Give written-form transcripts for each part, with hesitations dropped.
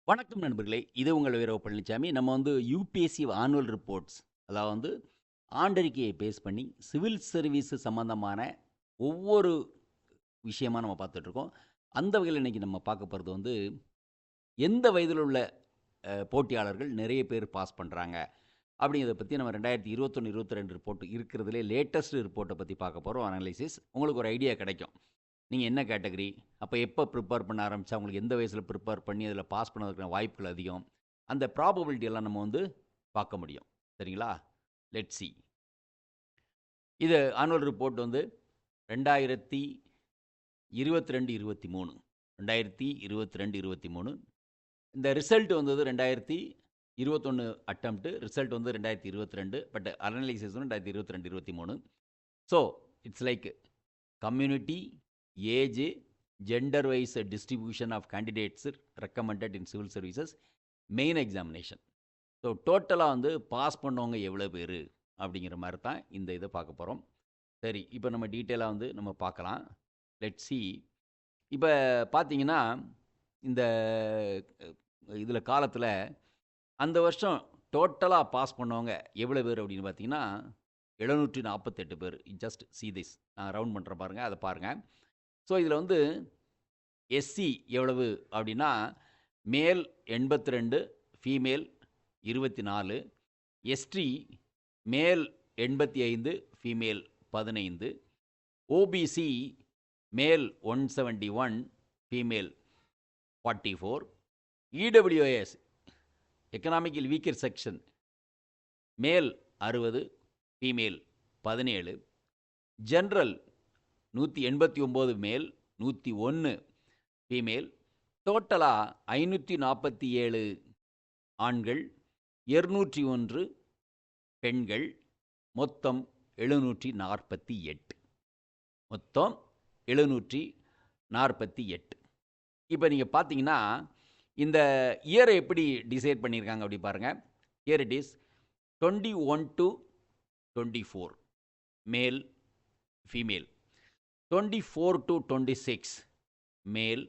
வணக்கம் நண்பர்களே! இது உங்கள் வீரவ பழனிச்சாமி. நம்ம யுபிஎஸ்சி ஆனுவல் ரிப்போர்ட்ஸ் அதாவது ஆண்டறிக்கையை பேஸ் பண்ணி சிவில் சர்வீஸ் சம்மந்தமான ஒவ்வொரு விஷயமா நம்ம பார்த்துட்ருக்கோம். அந்த வகையில இன்னைக்கு நம்ம பார்க்க போறது எந்த வயதில் உள்ள போட்டியாளர்கள் நிறைய பேர் பாஸ் பண்ணுறாங்க அப்படிங்கிறத பற்றி நம்ம 2021, 22 ரிப்போர்ட் இருக்கிறதுலே லேட்டஸ்ட் ரிப்போர்ட்டை பற்றி பார்க்க போகிறோம். அனலைசிஸ் உங்களுக்கு ஒரு ஐடியா கிடைக்கும். நீங்கள் என்ன கேட்டகரி, அப்போ எப்போ ப்ரிப்பேர் பண்ண ஆரம்பித்தா உங்களுக்கு எந்த வயசில் ப்ரிப்பேர் பண்ணி அதில் பாஸ் பண்ணதுக்கான வாய்ப்புகள் அதிகம், அந்த ப்ராபபிலிட்டி எல்லாம் நம்ம பார்க்க முடியும். சரிங்களா? Let see. இது ஆனுவல் ரிப்போர்ட் 2022, 23 2022, 23 இந்த ரிசல்ட் வந்தது 2021 attempt, result 2022, but analysis 2022, 23. So it's like community, age, gender wise distribution of candidates recommended in civil services, main examination. So டோட்டலாக பாஸ் பண்ணவங்க எவ்வளோ பேர் அப்படிங்கிற மாதிரி தான் இந்த இதை பார்க்க போகிறோம். சரி, இப்போ நம்ம டீட்டெயிலாக நம்ம பார்க்கலாம். Let see. இப்போ பார்த்தீங்கன்னா இந்த இதில் காலத்தில் அந்த வருஷம் டோட்டலாக பாஸ் பண்ணவங்க எவ்வளோ பேர் அப்படின்னு பார்த்தீங்கன்னா 748 பேர். ஜஸ்ட் சி திஸ், நான் ரவுண்ட் பண்ணுற பாருங்கள், அதை பாருங்கள். ஸோ இதில் எஸ்சி எவ்வளவு அப்படின்னா மேல் 82, ஃபீமேல் 24, எஸ்டி மேல் 85, ஃபீமேல் 15, ஓபிசி மேல் 171, female 44, EWS economical weaker section மேல் 60, ஃபீமேல் 17, ஜென்ரல் 189 மேல், 101 ஃபீமேல், டோட்டலாக 547 ஆண்கள், 201 பெண்கள், மொத்தம் 748. மொத்தம் 748. இப்போ நீங்கள் பார்த்தீங்கன்னா இந்த இயரை எப்படி டிசைட் பண்ணியிருக்காங்க அப்படி பாருங்கள். இயர் இட் இஸ் 21 to 24 மேல், ஃபீமேல், 24 to 26 மேல்,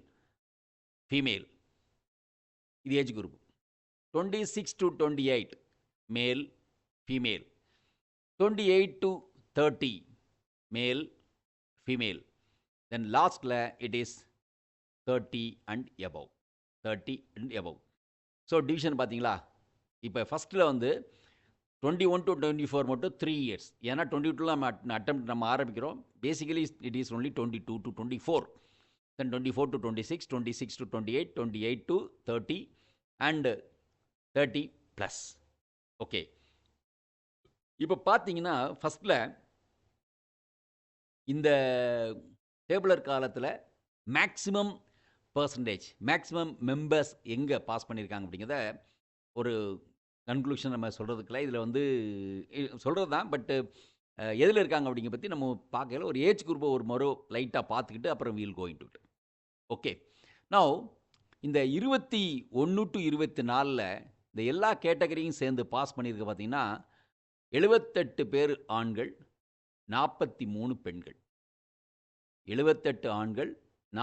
ஃபீமேல், இது ஏஜ் குரூப். 26 to 28 மேல், ஃபீமேல், 28 to 30 மேல், ஃபீமேல், தென் லாஸ்ட்டில் it is 30 and above. 30 and above. So division பார்த்தீங்களா? இப்போ ஃபஸ்ட்டில் 21 to 24 மட்டும் 3 years. ஏன்னா 22 நம்ம அட்டெம்ப்ட் நம்ம ஆரம்பிக்கிறோம். Basically it is only 22 to 24. Then 24 to 26, 26 to 28, 28 to 30 and 30 plus. Okay, இப்போ பார்த்தீங்கன்னா ஃபஸ்ட்டில் இந்த டேபுலர் காலத்தில் மேக்ஸிமம் பர்சன்டேஜ், மேக்ஸிமம் மெம்பர்ஸ் எங்கே பாஸ் பண்ணியிருக்காங்க அப்படிங்கிறத ஒரு கன்க்ளூஷன் நம்ம சொல்கிறதுக்குள்ள இதில் சொல்கிறது தான். பட்டு எதில் இருக்காங்க அப்படிங்கிற பற்றி நம்ம பார்க்கல. ஒரு ஏஜ் குரூப்பை ஒரு முறை லைட்டாக பார்த்துக்கிட்டு அப்புறம் we'll going to it. Okay, now இந்த 21 to 24 இந்த எல்லா கேட்டகரியும் சேர்ந்து பாஸ் பண்ணியிருக்க பார்த்தீங்கன்னா 78 பேர் ஆண்கள், 43 பெண்கள். 78 ஆண்கள்,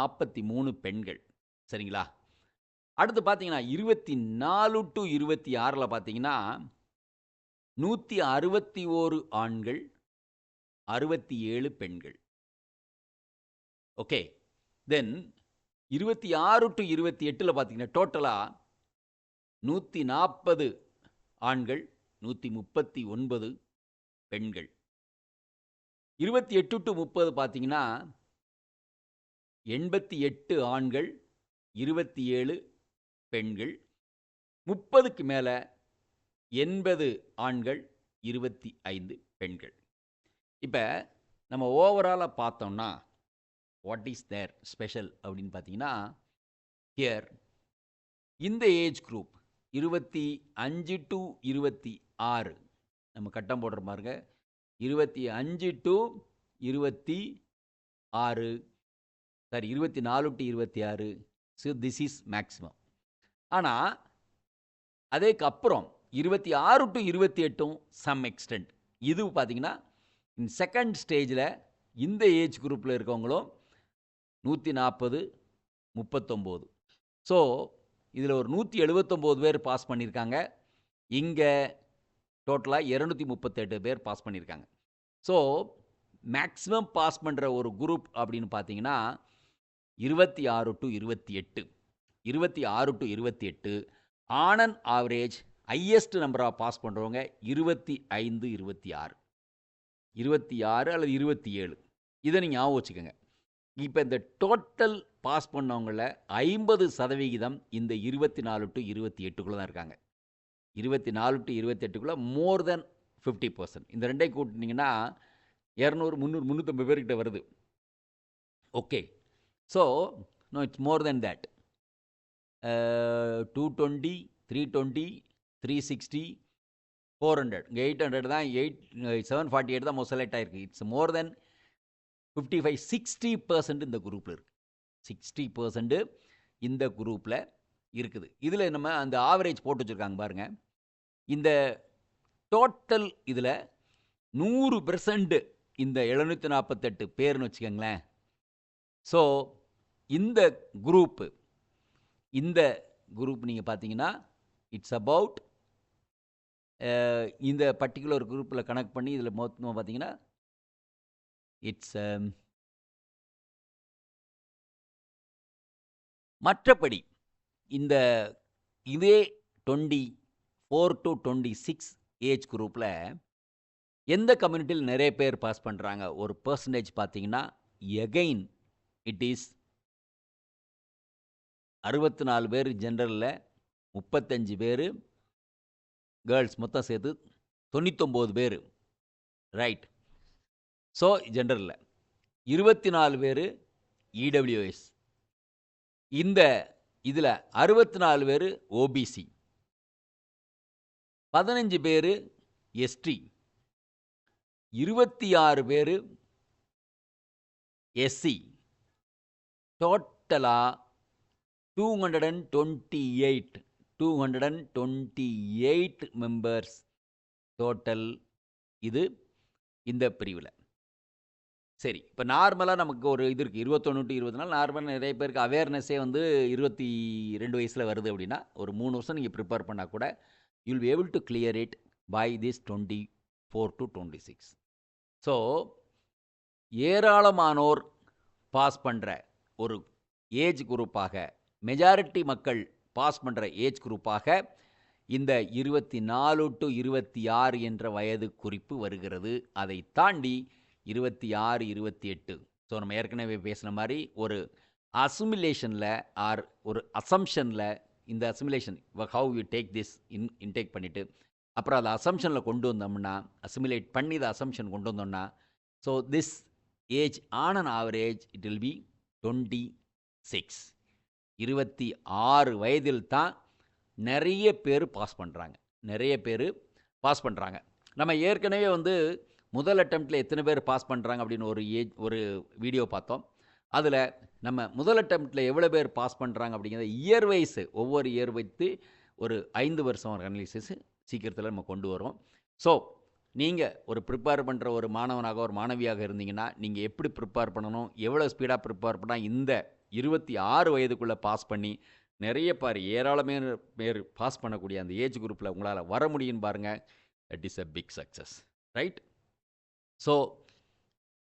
43 பெண்கள். சரிங்களா? அடுத்து பார்த்தீங்கன்னா 24 to 26 பார்த்தீங்கன்னா 161 ஆண்கள், 67 பெண்கள். ஓகே, தென் 26 to 28 பார்த்தீங்கன்னா டோட்டலாக 140 ஆண்கள், 139 பெண்கள். 28 to 30 பார்த்தீங்கன்னா 88 ஆண்கள், 27 பெண்கள். 30க்கு மேலே 80 ஆண்கள், 25 பெண்கள். இப்போ நம்ம ஓவராலாக பார்த்தோம்னா வாட் இஸ் தேர் ஸ்பெஷல் அப்படின்னு பார்த்தீங்கன்னா, ஹியர் இந்த ஏஜ் குரூப் 25 to 26 நம்ம கட்டம் போடுற பாருங்க. 25 to 26, sorry 24 to 26. So this is maximum. ஆனால் அதேக்கப்புறம் 26 to 28 சம் எக்ஸ்டென்ட். இது பார்த்தீங்கன்னா செகண்ட் ஸ்டேஜில் இந்த ஏஜ் குரூப்பில் இருக்கவங்களும் 140, 39. ஸோ இதில் ஒரு 179 பேர் பாஸ் பண்ணியிருக்காங்க. இங்கே டோட்டலாக 238 பேர் பாஸ் பண்ணியிருக்காங்க. ஸோ மேக்ஸிமம் பாஸ் பண்ணுற ஒரு குரூப் அப்படின்னு பார்த்தீங்கன்னா 26 to 28. 26 to 28. On an average highest number of pass பண்ணுறவங்க 25, 26. 26 அல்லது 27. இதை நீங்கள் ஞாபகம் வச்சுக்கோங்க. இப்போ இந்த டோட்டல் பாஸ் பண்ணவங்களில் 50% இந்த 24 to 28க்குள்ளே தான் இருக்காங்க. 24 to 28க்குள்ளே மோர் தென் 50%. இந்த ரெண்டையும் கூட்டினீங்கன்னா 200, 300, 350 பேர்கிட்ட வருது. Okay, so no it's more than that. 220, 320, 360, 400. இங்கே 800 தான், 748 தான் செலக்ட் ஆகிருக்கு. இட்ஸ் மோர் தென் 55, 60% இந்த குரூப்பில் இருக்குது. 60% இந்த குரூப்பில் இருக்குது. இதில் நம்ம அந்த ஆவரேஜ் போட்டு வச்சுருக்காங்க பாருங்கள். இந்த டோட்டல் இதில் 100% இந்த 748 பேர்னு வச்சுக்கோங்களேன். ஸோ இந்த குரூப் நீங்கள் பார்த்தீங்கன்னா இட்ஸ் அபவுட் இந்த பர்டிகுலர் குரூப்பில் கனெக்ட் பண்ணி இதில் மொத்தமாக பார்த்தீங்கன்னா இட்ஸ் மற்றபடி இந்த இதே 24 to 26 ஏஜ் குரூப்பில் எந்த கம்யூனிட்டியில் நிறைய பேர் பாஸ் பண்ணுறாங்க ஒரு பர்சன்டேஜ் பார்த்தீங்கன்னா எகைன் இட் இஸ் 64 பேர் ஜென்ரலில், 35 பேர் கேர்ள்ஸ், மொத்தம் சேர்த்து 99 பேர். ரைட். ஸோ ஜென்ரலில் 24 பேர் இடபிள்யூஎஸ். இந்த இதில் 64 பேர் ஓபிசி, 15 பேர் எஸ்டி, 26 பேர் எஸ்சி. டோட்டலாக 228 மெம்பர்ஸ் டோட்டல் இது இந்த பிரிவில். சரி, இப்போ நார்மலாக நமக்கு ஒரு இது இருக்குது 21 to 24. நார்மலாக நிறைய பேருக்கு அவேர்னஸே 22 வயசில் வருது அப்படின்னா ஒரு 3 வருஷம் நீங்கள் ப்ரிப்பேர் பண்ணால் கூட you will be able to clear it by this 24 to 26. So ஏராளமானோர் பாஸ் பண்ணுற ஒரு ஏஜ் குரூப்பாக, மெஜாரிட்டி மக்கள் பாஸ் பண்ணுற ஏஜ் குரூப்பாக இந்த 24 to 26 என்ற வயது குறிப்பு வருகிறது. அதை தாண்டி 26, 28. ஸோ நம்ம ஏற்கனவே பேசின மாதிரி ஒரு அசிமுலேஷனில் ஆர் ஒரு அசம்ஷனில், இந்த assimilation how you take this intake பண்ணிவிட்டு அப்புறம் அதை அசம்ஷனில் கொண்டு வந்தோம்னா, அசிமுலேட் பண்ணி இதை அசம்ஷன் கொண்டு வந்தோம்னா, so this age on an average it will be 26. 26 வயதில் தான் நிறைய பேர் பாஸ் பண்ணுறாங்க. நம்ம ஏற்கனவே முதல் அட்டெம்ப்டில் எத்தனை பேர் பாஸ் பண்ணுறாங்க அப்படின்னு ஒரு வீடியோ பார்த்தோம். அதில் நம்ம முதல் அட்டெம்ப்டில் எவ்வளோ பேர் பாஸ் பண்ணுறாங்க அப்படிங்கிறத இயர் வைஸ், ஒவ்வொரு இயர் வைத்து ஒரு 5 வருஷம் அனாலிசிஸ் சீக்கிரத்தில் நம்ம கொண்டு வரோம். ஸோ நீங்கள் ஒரு ப்ரிப்பேர் பண்ணுற ஒரு மாணவனாக, ஒரு மாணவியாக இருந்தீங்கன்னா நீங்கள் எப்படி ப்ரிப்பேர் பண்ணணும், எவ்வளோ ஸ்பீடாக ப்ரிப்பேர் பண்ணால் இந்த 26 வயதுக்குள்ளே பாஸ் பண்ணி நிறைய ஏராளமான பேர் பாஸ் பண்ணக்கூடிய அந்த ஏஜ் குரூப்பில் உங்களால் வர முடியும் பாருங்கள். That is a big success, right? So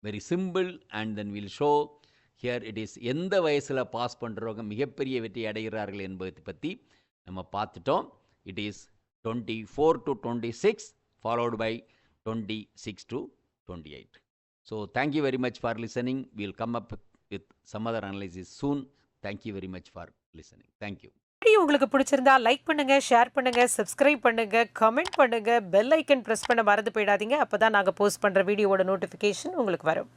very simple and then will show here it is எந்த வயசில் பாஸ் பண்ணுறவங்க மிகப்பெரிய வெற்றி அடைகிறார்கள் என்பதை பற்றி நம்ம பார்த்துட்டோம். It is 24 to 26 followed by 26 to 28. So thank you very much for listening. We'll come up with some other analysis soon. Thank you very much for listening. Thank you. Video உங்களுக்கு பிடிச்சிருந்தா லைக் பண்ணுங்க, share பண்ணுங்க, subscribe பண்ணுங்க, comment பண்ணுங்க, bell icon press பண்ண மறந்து போயிடாதீங்க. அப்பதான் நாங்க போஸ்ட் பண்ற வீடியோவோட நோட்டிஃபிகேஷன் உங்களுக்கு வரும்.